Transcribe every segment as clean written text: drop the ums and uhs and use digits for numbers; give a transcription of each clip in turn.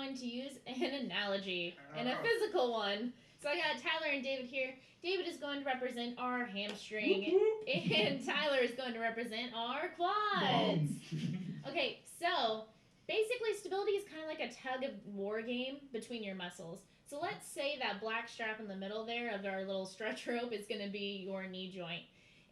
going to use an analogy and a physical one. So I got Tyler and David here. David is going to represent our hamstring, and Tyler is going to represent our quads. Okay, so basically stability is kind of like a tug of war game between your muscles. So let's say that black strap in the middle there of our little stretch rope is going to be your knee joint.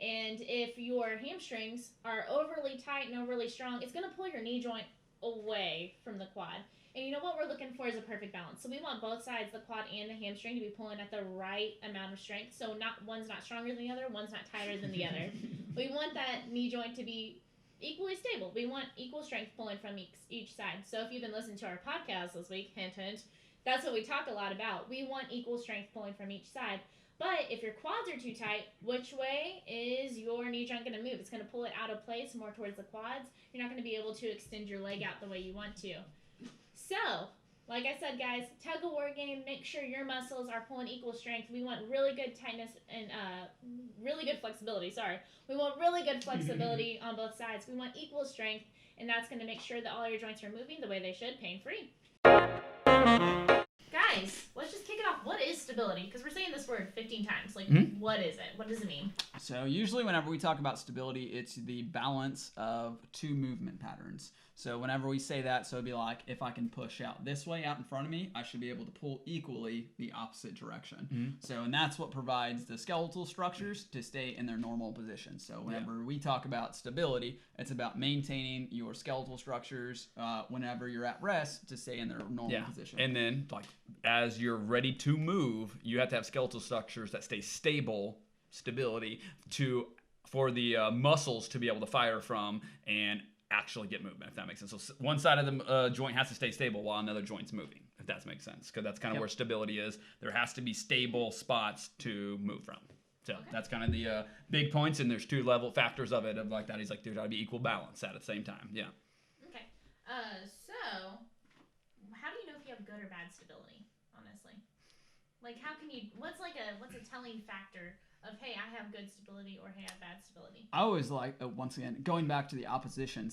And if your hamstrings are overly tight and overly strong, it's going to pull your knee joint away from the quad. And you know what we're looking for is a perfect balance. So we want both sides, the quad and the hamstring, to be pulling at the right amount of strength. So one's not stronger than the other, one's not tighter than the other. We want that knee joint to be equally stable. We want equal strength pulling from each side. So if you've been listening to our podcast this week, hint, hint, that's what we talk a lot about. We want equal strength pulling from each side. But if your quads are too tight, which way is your knee joint going to move? It's going to pull it out of place more towards the quads. You're not going to be able to extend your leg out the way you want to. So, like I said, guys, tug of war game. Make sure your muscles are pulling equal strength. We want really good tightness and really good flexibility. Sorry. We want really good flexibility on both sides. We want equal strength, and that's going to make sure that all your joints are moving the way they should, pain-free. Guys, let's just kick it off. What is stability? Because we're saying this word 15 times. Like, what is it? What does it mean? So usually whenever we talk about stability, it's the balance of two movement patterns. So whenever we say that, so it'd be like, if I can push out this way out in front of me, I should be able to pull equally the opposite direction. So, and that's what provides the skeletal structures to stay in their normal position. So whenever we talk about stability, it's about maintaining your skeletal structures whenever you're at rest to stay in their normal position. And then, like, as you're ready to move, you have to have skeletal structures that stay stability for the muscles to be able to fire from and actually get movement, if that makes sense. So one side of the joint has to stay stable while another joint's moving, if that makes sense, because that's kind of where stability is. There has to be stable spots to move from. So that's kind of the big points, and there's two level factors of it, of like that. He's like, there's got to be equal balance at the same time. Yeah. Okay. So how do you know if you have good or bad stability, honestly? Like, how can you, what's a telling factor of, hey, I have good stability, or hey, I have bad stability? I always like, once again, going back to the opposition.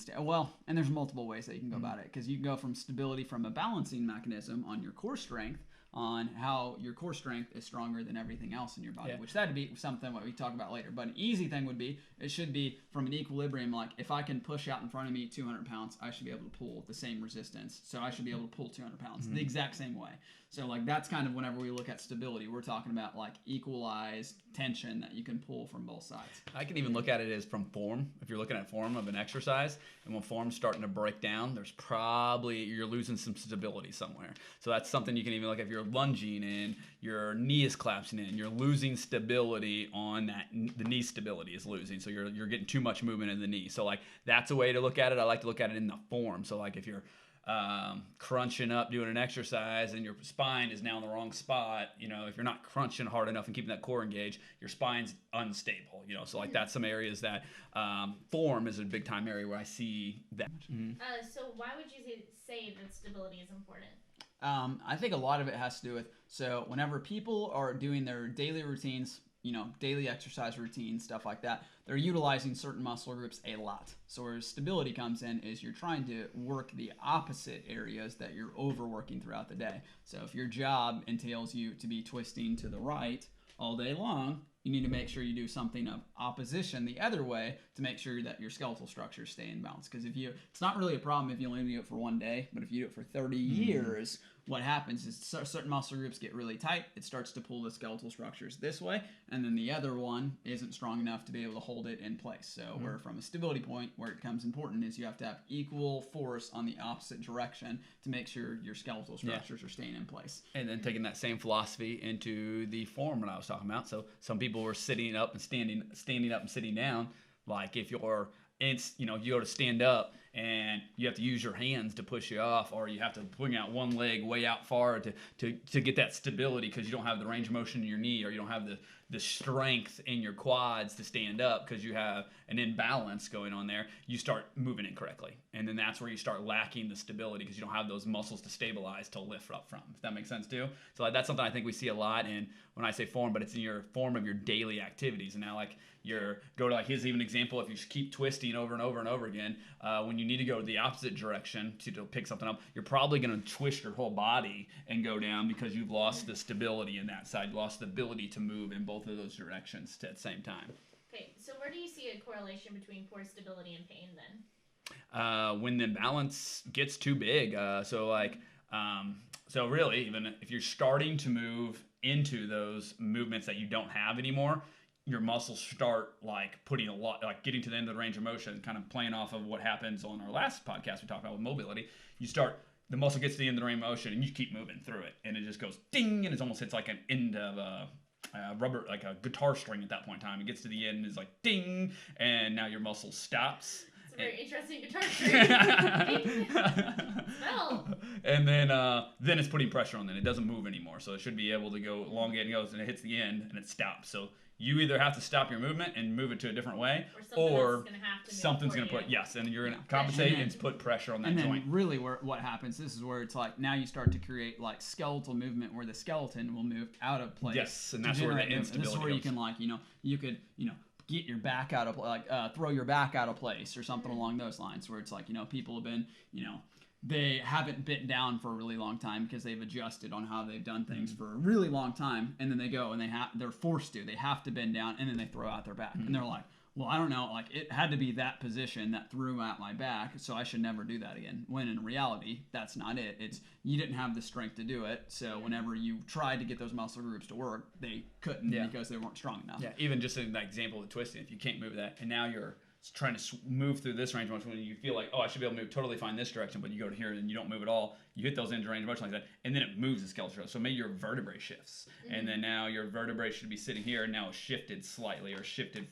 And there's multiple ways that you can go about it, because you can go from stability from a balancing mechanism on your core strength, on how your core strength is stronger than everything else in your body, which that'd be something what we talk about later. But an easy thing would be, it should be from an equilibrium, like if I can push out in front of me 200 pounds, I should be able to pull the same resistance. So I should be able to pull 200 pounds the exact same way. So like that's kind of whenever we look at stability, we're talking about like equalized tension that you can pull from both sides. I can even look at it as from form. If you're looking at form of an exercise, and when form's starting to break down, there's probably, you're losing some stability somewhere. So that's something you can even look at if you're lunging and your knee is collapsing in, you're losing stability on that, the knee stability is losing. So you're getting too much movement in the knee. So like that's a way to look at it. I like to look at it in the form. So like if you're crunching up doing an exercise and your spine is now in the wrong spot, if you're not crunching hard enough and keeping that core engaged, your spine's unstable, so like that's some areas that form is a big time area where I see that. So why would you say that stability is important? I think a lot of it has to do with, so whenever people are doing their daily routines, daily exercise routines, stuff like that, they're utilizing certain muscle groups a lot. So where stability comes in is you're trying to work the opposite areas that you're overworking throughout the day. So if your job entails you to be twisting to the right all day long, you need to make sure you do something of opposition the other way to make sure that your skeletal structures stay in balance. Because it's not really a problem if you only do it for one day, but if you do it for 30 years, what happens is certain muscle groups get really tight. It starts to pull the skeletal structures this way, and then the other one isn't strong enough to be able to hold it in place. So where from a stability point, where it becomes important is you have to have equal force on the opposite direction to make sure your skeletal structures are staying in place. And then taking that same philosophy into the form that I was talking about. So some people were sitting up and standing up and sitting down. Like if you're you go to stand up and you have to use your hands to push you off, or you have to bring out one leg way out far to get that stability because you don't have the range of motion in your knee, or you don't have the strength in your quads to stand up because you have an imbalance going on there. You start moving incorrectly, and then that's where you start lacking the stability because you don't have those muscles to stabilize to lift up from, if that makes sense too. So that's something I think we see a lot in, when I say form, but it's in your form of your daily activities. And now like here's even an example, if you just keep twisting over and over and over again, when you you need to go the opposite direction to pick something up, you're probably going to twist your whole body and go down because you've lost the stability in that side. You lost the ability to move in both of those directions at the same time. Okay, so where do you see a correlation between poor stability and pain then? When the balance gets too big. So really, even if you're starting to move into those movements that you don't have anymore, your muscles start like putting a lot, like getting to the end of the range of motion, kind of playing off of what happens on our last podcast we talked about with mobility. The muscle gets to the end of the range of motion and you keep moving through it, and it just goes ding, and it almost hits like an end of a rubber, like a guitar string at that point in time. It gets to the end and it's like ding, and now your muscle stops. It's a very interesting guitar string. Smell. And then it's putting pressure on it. It doesn't move anymore, so it should be able to go elongate and goes, and it hits the end and it stops. So you either have to stop your movement and move it to a different way, or something's going to put, yes, and you're going to compensate and put pressure on that and then joint. Really what happens, this is where it's like now you start to create like skeletal movement where the skeleton will move out of place. Yes, and that's where the instability This is where goes. you can like, you could get your back out of like throw your back out of place or something along those lines, where it's like, people have been, they haven't bent down for a really long time because they've adjusted on how they've done things for a really long time, and then they go and they're forced to, they have to bend down, and then they throw out their back, and they're like, well, I don't know, like it had to be that position that threw out my back, so I should never do that again. When in reality, that's not it. It's you didn't have the strength to do it, so whenever you tried to get those muscle groups to work, they couldn't because they weren't strong enough. Yeah, even just in that example of twisting, if you can't move that, and now you're trying to move through this range of motion, when you feel like, oh, I should be able to move totally fine this direction, but you go to here and you don't move at all, you hit those ends of range of motion like that, and then it moves the skeletal. So maybe your vertebrae shifts, and then now your vertebrae should be sitting here, and now it's shifted slightly, or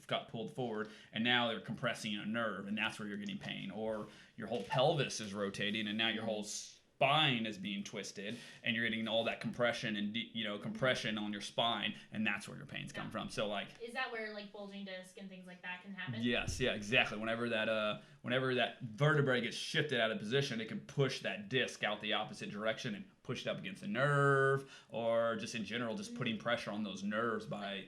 got pulled forward, and now they're compressing a nerve, and that's where you're getting pain. Or your whole pelvis is rotating, and now your whole spine is being twisted, and you're getting all that compression and compression on your spine, and that's where your pains come from. So like, is that where like bulging disc and things like that can happen? Yes, yeah, exactly. Whenever that vertebrae gets shifted out of position, it can push that disc out the opposite direction and push it up against the nerve, or just in general, just putting pressure on those nerves by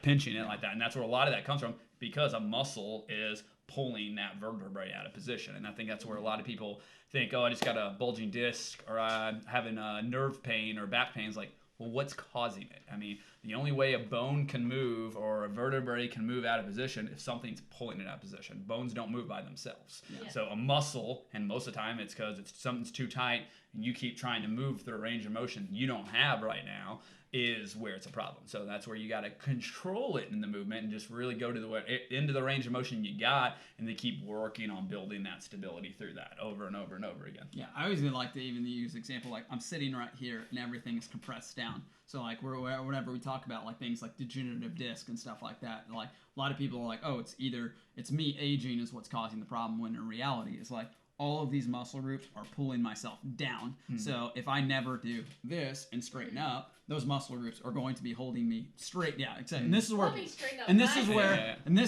pinching it like that. And that's where a lot of that comes from, because a muscle is pulling that vertebrae out of position. And I think that's where a lot of people think, oh, I just got a bulging disc, or I'm having a nerve pain or back pain. It's like, well, what's causing it? I mean, the only way a bone can move or a vertebrae can move out of position if something's pulling it out of position. Bones don't move by themselves. Yeah. So a muscle, and most of the time it's because something's too tight and you keep trying to move through a range of motion you don't have right now, is where it's a problem. So that's where you got to control it in the movement and just really go to into the range of motion you got, and then keep working on building that stability through that over and over and over again. Yeah, I always like to even use example, like I'm sitting right here and everything is compressed down. So like whenever we talk about like things like degenerative disc and stuff like that, like a lot of people are like, oh, it's me aging is what's causing the problem, when in reality it's like all of these muscle groups are pulling myself down. So if I never do this and straighten up, those muscle groups are going to be holding me straight. Yeah, exactly. And this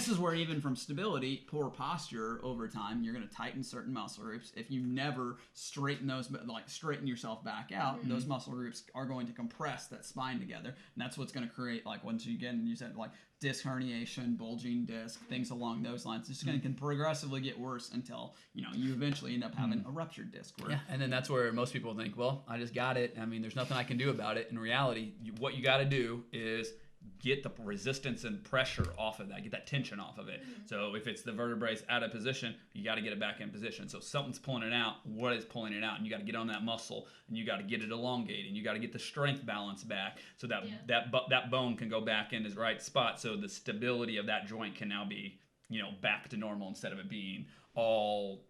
is where even from stability, poor posture over time, you're going to tighten certain muscle groups. If you never straighten yourself back out, those muscle groups are going to compress that spine together, and that's what's going to create, like once you get, and you said like disc herniation, bulging disc, things along those lines. It's just going to progressively get worse until you eventually end up having a ruptured disc. Yeah, and then that's where most people think, well, I just got it. I mean, there's nothing I can do about it. In reality, what you got to do is get the resistance and pressure off of that, get that tension off of it. So if it's the vertebrae out of position, you got to get it back in position. So something's pulling it out. What is pulling it out? And you got to get on that muscle, and you got to get it elongated. You got to get the strength balance back, so that bone can go back in its right spot. So the stability of that joint can now be back to normal, instead of it being all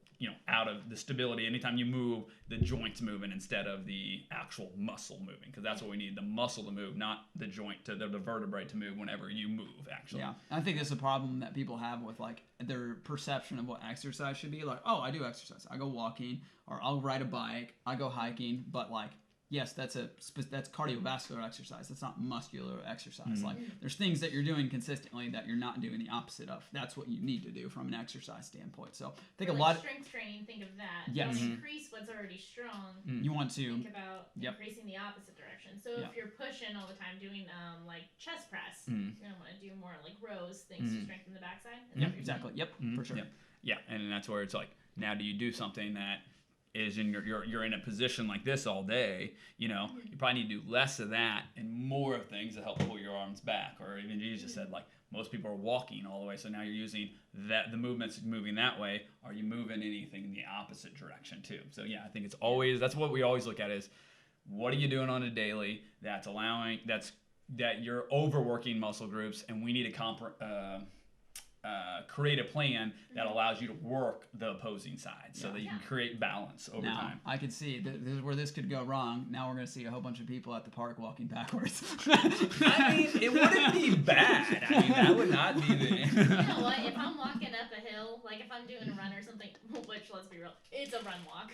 out of the stability. Anytime you move, the joint's moving instead of the actual muscle moving, because that's what we need, the muscle to move, not the joint to the vertebrae to move whenever you move, actually. Yeah, I think that's a problem that people have with like their perception of what exercise should be. Like, oh, I do exercise, I go walking, or I'll ride a bike, I go hiking, but like, yes, that's cardiovascular exercise. That's not muscular exercise. Like, there's things that you're doing consistently that you're not doing the opposite of. That's what you need to do from an exercise standpoint. So I think a lot of strength training. Think of that. Yes. Don't increase what's already strong. You want to think about increasing the opposite direction. So if you're pushing all the time, doing like chest press, you're gonna want to do more like rows, things to strengthen the backside. Yep, exactly. Yep, for sure. Yeah, and that's where it's like, Now, do you do something that is you're in a position like this all day? You probably need to do less of that and more of things that help pull your arms back. Or even you just said, like, most people are walking all the way, so now you're using the movements moving that way. Are you moving anything in the opposite direction too? So yeah, I think it's always, that's what we always look at is, what are you doing on a daily that you're overworking muscle groups, and we need to create a plan that allows you to work the opposing side so that you can create balance over time. I could see this is where this could go wrong. Now we're going to see a whole bunch of people at the park walking backwards. I mean, it wouldn't be bad. I mean, that would not be the... You know what? If I'm walking up a hill, like if I'm doing a run or something, which, let's be real, it's a run walk.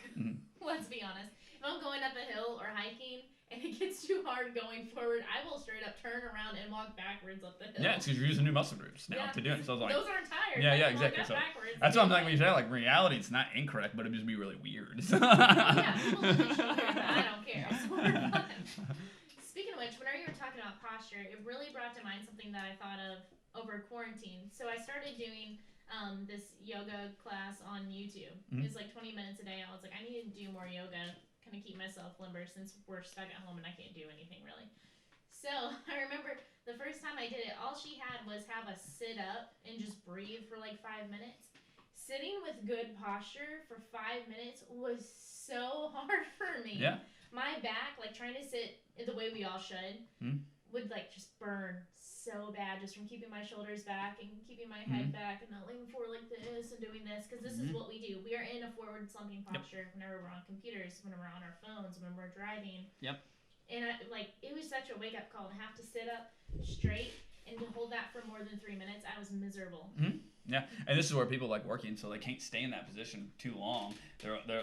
Let's be honest. If I'm going up a hill or hiking, and it gets too hard going forward, I will straight up turn around and walk backwards up the hill. Yeah, it's because you're using new muscle groups now to do it. So it's like, those aren't tired. Yeah, exactly. So that's what I'm saying when you say, like, reality, it's not incorrect, but it'd just be really weird. People look at shoulders, but I don't care. It's more fun. Speaking of which, whenever you were talking about posture, it really brought to mind something that I thought of over quarantine. So I started doing this yoga class on YouTube. It's like 20 minutes a day. I was like, I need to do more yoga, kind of keep myself limber since we're stuck at home and I can't do anything really. So I remember the first time I did it, all she had was have us sit up and just breathe for like 5 minutes. Sitting with good posture for 5 minutes was so hard for me. Yeah. My back, like trying to sit the way we all should, would like just burn so bad just from keeping my shoulders back and keeping my head back and not leaning forward like this and doing this, because this is what we do. We are in a forward slumping posture whenever we're on computers, when we're on our phones, when we're driving. And it was such a wake up call to have to sit up straight and to hold that for more than 3 minutes. I was miserable. Yeah, and this is where people like working, so they can't stay in that position too long.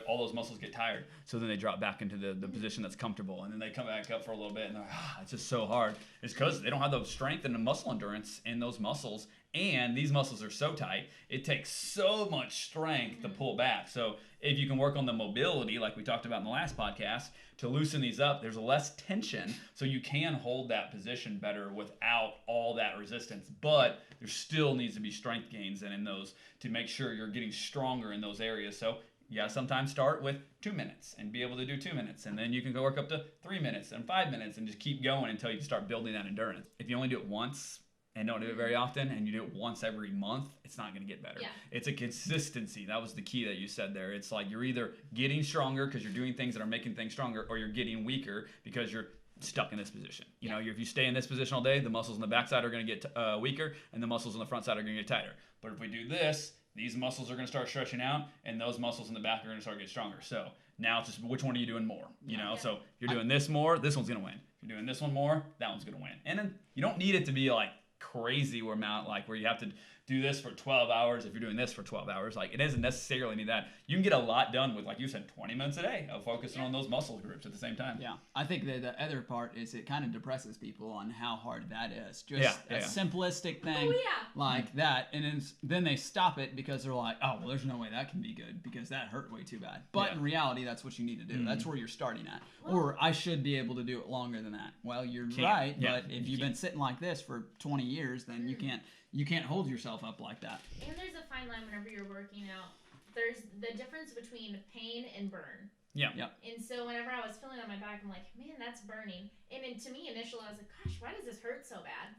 All those muscles get tired, so then they drop back into the position that's comfortable, and then they come back up for a little bit, and they're like, it's just so hard. It's because they don't have the strength and the muscle endurance in those muscles, and these muscles are so tight, it takes so much strength to pull back. So if you can work on the mobility, like we talked about in the last podcast, to loosen these up, there's less tension, so you can hold that position better without all that resistance. But there still needs to be strength gains in those to make sure you're getting stronger in those areas. So yeah, sometimes start with 2 minutes and be able to do 2 minutes, and then you can go work up to 3 minutes and 5 minutes and just keep going until you start building that endurance. If you only do it once and don't do it very often, and you do it once every month, it's not going to get better. It's a consistency. That was the key that you said there. It's like you're either getting stronger because you're doing things that are making things stronger, or you're getting weaker because you're stuck in this position. You know, if you stay in this position all day, the muscles on the backside are going to get weaker, and the muscles on the front side are going to get tighter. But if we do this, these muscles are going to start stretching out, and those muscles in the back are going to start getting stronger. So now it's just which one are you doing more? You know, so you're doing this more, this one's going to win. If you're doing this one more, that one's going to win. And then you don't need it to be like crazy where you have to do this for 12 hours if you're doing this for 12 hours. Like, it doesn't necessarily need that. You can get a lot done with, like you said, 20 minutes a day of focusing on those muscle groups at the same time. Yeah, I think that the other part is it kind of depresses people on how hard that is. Just a simplistic thing like that, and then they stop it because they're like, oh, well, there's no way that can be good because that hurt way too bad. But in reality, that's what you need to do. That's where you're starting at. Or I should be able to do it longer than that. Well, you're right, but if you've been sitting like this for 20 years, then you can't hold yourself up like that. And there's a fine line whenever you're working out. There's the difference between pain and burn. And so whenever I was feeling on my back, I'm like, man, that's burning. And then to me, initially, I was like, gosh, why does this hurt so bad?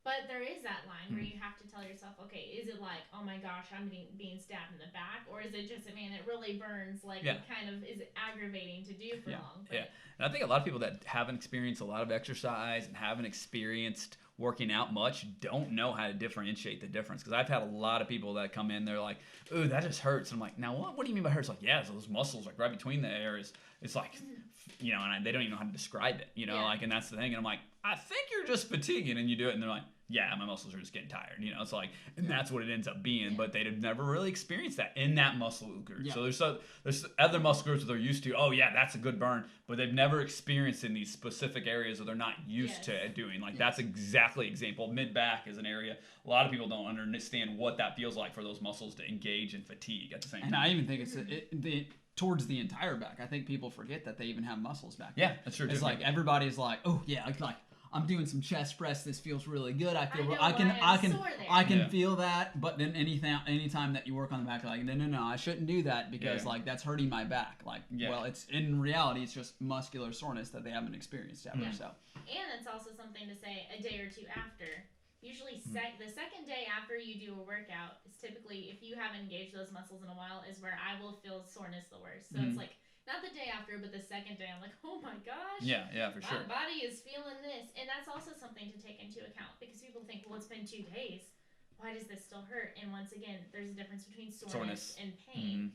But there is that line where you have to tell yourself, okay, is it like, oh my gosh, I'm being stabbed in the back? Or is it just, man, it really burns, like it kind of is aggravating to do for long? But And I think a lot of people that haven't experienced a lot of exercise and haven't experienced working out much don't know how to differentiate the difference. Because I've had a lot of people that come in, they're like, ooh, that just hurts. And I'm like, now what do you mean by hurts? Like, yeah, so those muscles like right between the areas, it's like, you know, and they don't even know how to describe it, you know, like, and that's the thing. And I'm like, I think you're just fatiguing, and you do it, and they're like, yeah, my muscles are just getting tired, you know. It's like, and that's what it ends up being, but they'd have never really experienced that in that muscle group. So there's other muscle groups that they're used to, oh yeah, that's a good burn, but they've never experienced in these specific areas that they're not used to doing. Like that's exactly example. Mid-back is an area a lot of people don't understand what that feels like for those muscles to engage in fatigue at the same time. And I even think it's towards the entire back. I think people forget that they even have muscles back there. Yeah, that's true. It's like everybody's like, oh yeah, like I'm doing some chest press. This feels really good. I feel I know I can why I I'm can sore there. I can Yeah. feel that. But then anytime that you work on the back, you're like no, I shouldn't do that because Yeah. like that's hurting my back. Like Yeah. well, it's in reality it's just muscular soreness that they haven't experienced ever. Yeah. So And it's also something to say a day or two after. Usually, the second day after you do a workout is typically, if you haven't engaged those muscles in a while, is where I will feel soreness the worst. So it's like, not the day after, but the second day, I'm like, oh my gosh. Yeah, for sure. My body is feeling this. And that's also something to take into account because people think, well, it's been 2 days. Why does this still hurt? And once again, there's a difference between soreness. And pain.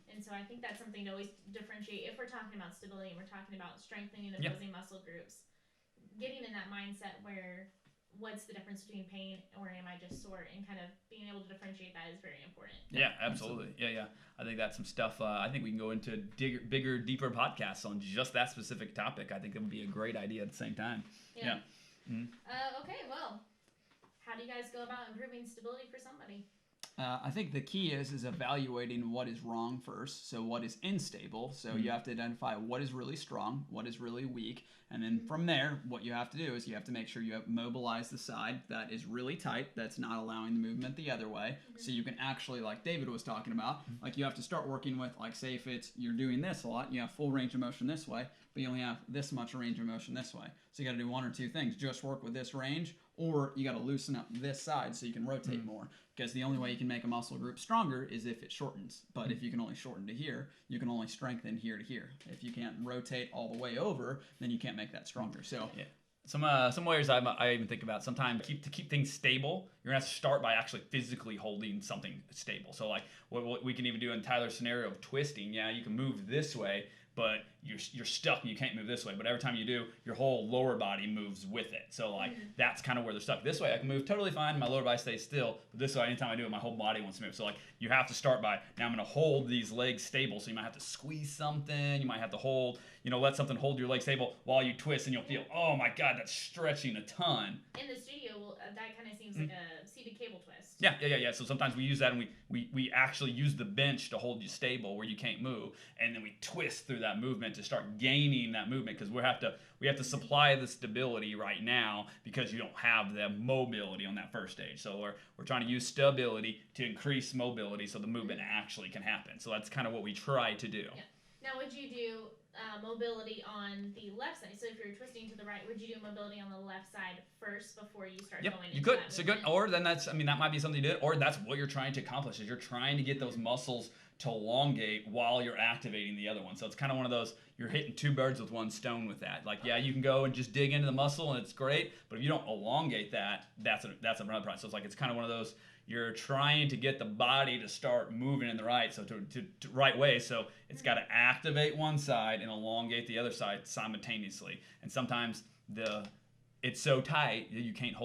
And so I think that's something to always differentiate if we're talking about stability and we're talking about strengthening opposing muscle groups. Getting in that mindset where what's the difference between pain or am I just sore, and kind of being able to differentiate that is very important. Yeah, absolutely. Yeah. I think that's some stuff. I think we can go into bigger, deeper podcasts on just that specific topic. I think it would be a great idea at the same time. Yeah. Okay, well, how do you guys go about improving stability for somebody? I think the key is evaluating what is wrong first. So what is unstable. So you have to identify what is really strong, what is really weak, and then from there, what you have to do is you have to make sure you have mobilized the side that is really tight, that's not allowing the movement the other way. So you can actually, like David was talking about, like you have to start working with, like say if you're doing this a lot, you have full range of motion this way, but you only have this much range of motion this way. So you got to do one or two things: just work with this range, or you got to loosen up this side so you can rotate more. Because the only way you can make a muscle group stronger is if it shortens. But if you can only shorten to here, you can only strengthen here to here. If you can't rotate all the way over, then you can't make that stronger. So Yeah. Some ways I even think about sometimes to keep things stable, you're gonna have to start by actually physically holding something stable. So like what we can even do in Tyler's scenario of twisting, yeah, you can move this way, but you're stuck and you can't move this way. But every time you do, your whole lower body moves with it. So like that's kind of where they're stuck. This way I can move totally fine, my lower body stays still. But this way, anytime I do it, my whole body wants to move. So like you have to start by, now I'm gonna hold these legs stable. So you might have to squeeze something, you might have to hold, let something hold your leg stable while you twist, and you'll feel, oh my God, that's stretching a ton. In the studio, that kind of seems like a seated cable twist. Yeah. So sometimes we use that, and we actually use the bench to hold you stable where you can't move, and then we twist through that movement to start gaining that movement, because we have to supply the stability right now because you don't have the mobility on that first stage. So we're trying to use stability to increase mobility so the movement actually can happen. So that's kind of what we try to do. Yeah. Now, would you do mobility on the left side? So if you're twisting to the right, would you do mobility on the left side first before you start going into you could. that So good. movement? Or then that might be something you did, or that's what you're trying to accomplish, is you're trying to get those muscles to elongate while you're activating the other one. So it's kind of one of those, you're hitting two birds with one stone with that. Like, yeah, you can go and just dig into the muscle and it's great, but if you don't elongate that, that's another problem. So it's kind of one of those, you're trying to get the body to start moving in the right right way. So it's got to activate one side and elongate the other side simultaneously. And sometimes it's so tight that you can't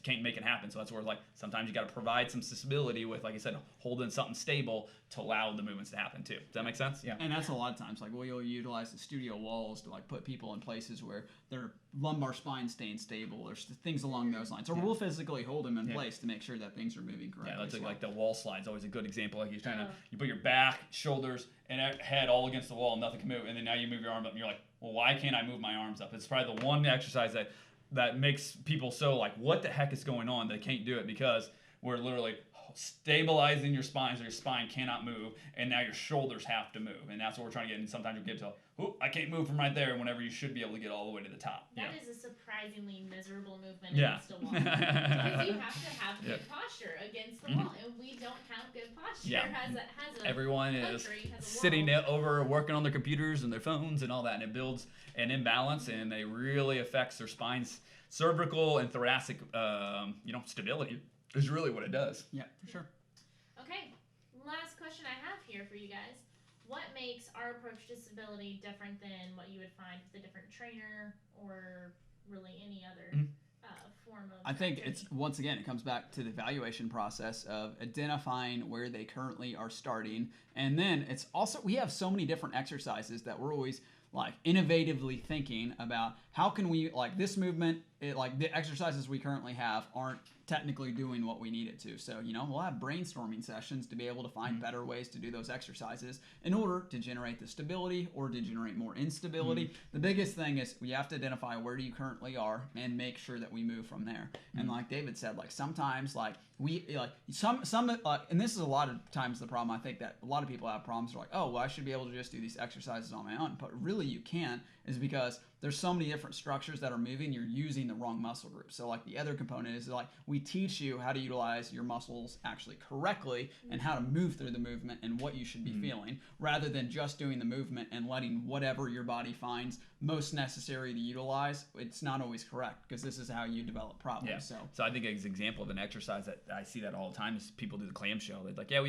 can't make it happen. So that's where like sometimes you got to provide some stability with, like I said, holding something stable to allow the movements to happen too. Does that make sense? Yeah. And that's a lot of times, like we'll utilize the studio walls to like put people in places where their lumbar spine staying stable, or things along those lines. Or we'll physically hold them in place to make sure that things are moving correctly. Yeah, that's like the wall slide is always a good example. Like you put your back, shoulders, and head all against the wall, and nothing can move. And then now you move your arm up, and you're like, well, why can't I move my arms up? It's probably the one exercise that makes people so like, what the heck is going on? They can't do it because we're literally stabilizing your spine so your spine cannot move, and now your shoulders have to move, and that's what we're trying to get. And sometimes you get to, I can't move from right there, whenever you should be able to get all the way to the top. That is a surprisingly miserable movement against a wall. Because you have to have good posture against the wall, and we don't have good posture as a Everyone is sitting over working on their computers and their phones and all that, and it builds an imbalance, and it really affects their spine's cervical and thoracic stability is really what it does. Yeah, for sure. Okay, last question I have here for you guys. What makes our approach to stability different than what you would find with a different trainer or really any other form of I think activity? once again, it comes back to the evaluation process of identifying where they currently are starting. And then it's also, we have so many different exercises that we're always like innovatively thinking about how can we, like this movement like the exercises we currently have aren't technically doing what we need it to. So, we'll have brainstorming sessions to be able to find better ways to do those exercises in order to generate the stability or to generate more instability. The biggest thing is we have to identify where you currently are and make sure that we move from there. And like David said, like sometimes like we like some and this is a lot of times the problem. I think that a lot of people have problems. They're like, oh, well, I should be able to just do these exercises on my own, but really you can't, is because there's so many different structures that are moving, you're using the wrong muscle group. So like the other component is like we teach you how to utilize your muscles actually correctly and how to move through the movement and what you should be feeling, rather than just doing the movement and letting whatever your body finds most necessary to utilize. It's not always correct, because this is how you develop problems. Yeah. So I think as an example of an exercise that I see that all the time is people do the clamshell. They're like, yeah,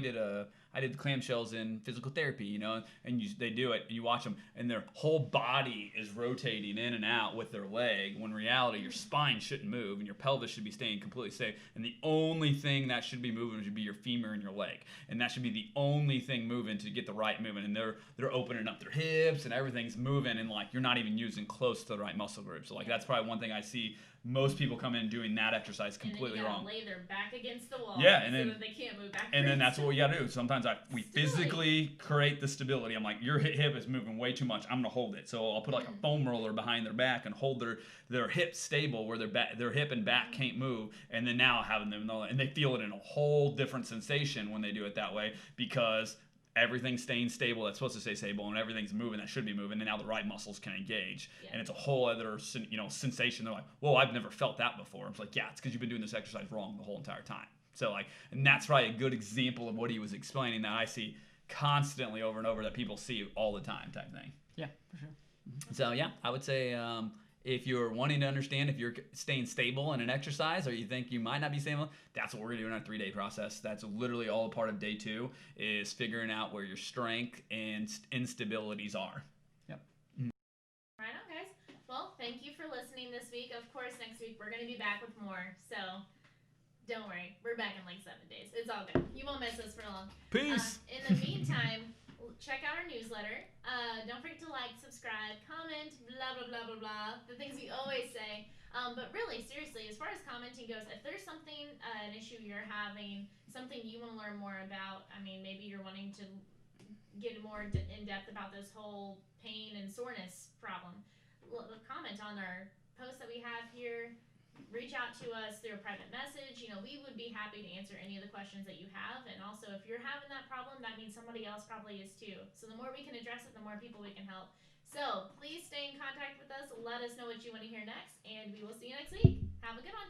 I did the clamshells in physical therapy, and they do it, and you watch them, and their whole body is rotating in and out with their leg, when in reality your spine shouldn't move and your pelvis should be staying completely safe, and the only thing that should be moving should be your femur and your leg, and that should be the only thing moving to get the right movement. And they're opening up their hips and everything's moving, and like you're not even using close to the right muscle group. So like that's probably one thing I see most people come in doing that exercise completely and then you wrong. Lay their back against the wall. Yeah, and then so that they can't move back. And then that's what we got to do. Sometimes we physically create the stability. I'm like, your hip is moving way too much. I'm gonna hold it. So I'll put like a foam roller behind their back and hold their hips stable where their hip and back can't move. And then now having them, and they feel it in a whole different sensation when they do it that way, because everything's staying stable that's supposed to stay stable, and everything's moving that should be moving, and now the right muscles can engage. And it's a whole other sensation. They're like, whoa, I've never felt that before. I'm like, yeah, it's because you've been doing this exercise wrong the whole entire time. So like, and that's probably a good example of what he was explaining that I see constantly over and over, that people see all the time type thing. Yeah, for sure. So yeah, I would say if you're wanting to understand if you're staying stable in an exercise, or you think you might not be stable, that's what we're gonna do in our 3-day process. That's literally all a part of day 2, is figuring out where your strength and instabilities are. Yep. Right on, guys. Well, thank you for listening this week. Of course, next week we're gonna be back with more. So don't worry, we're back in like 7 days. It's all good. You won't miss us for long. Peace. In the meantime, check out our newsletter. Don't forget to like, subscribe, comment, blah, blah, blah, blah, blah. The things we always say. But really, seriously, as far as commenting goes, if there's something, an issue you're having, something you want to learn more about, I mean, maybe you're wanting to get more in depth about this whole pain and soreness problem, comment on our post that we have here. Reach out to us through a private message. We would be happy to answer any of the questions that you have. And also, if you're having that problem, that means somebody else probably is too. So the more we can address it, the more people we can help. So please stay in contact with us. Let us know what you want to hear next, and we will see you next week. Have a good one.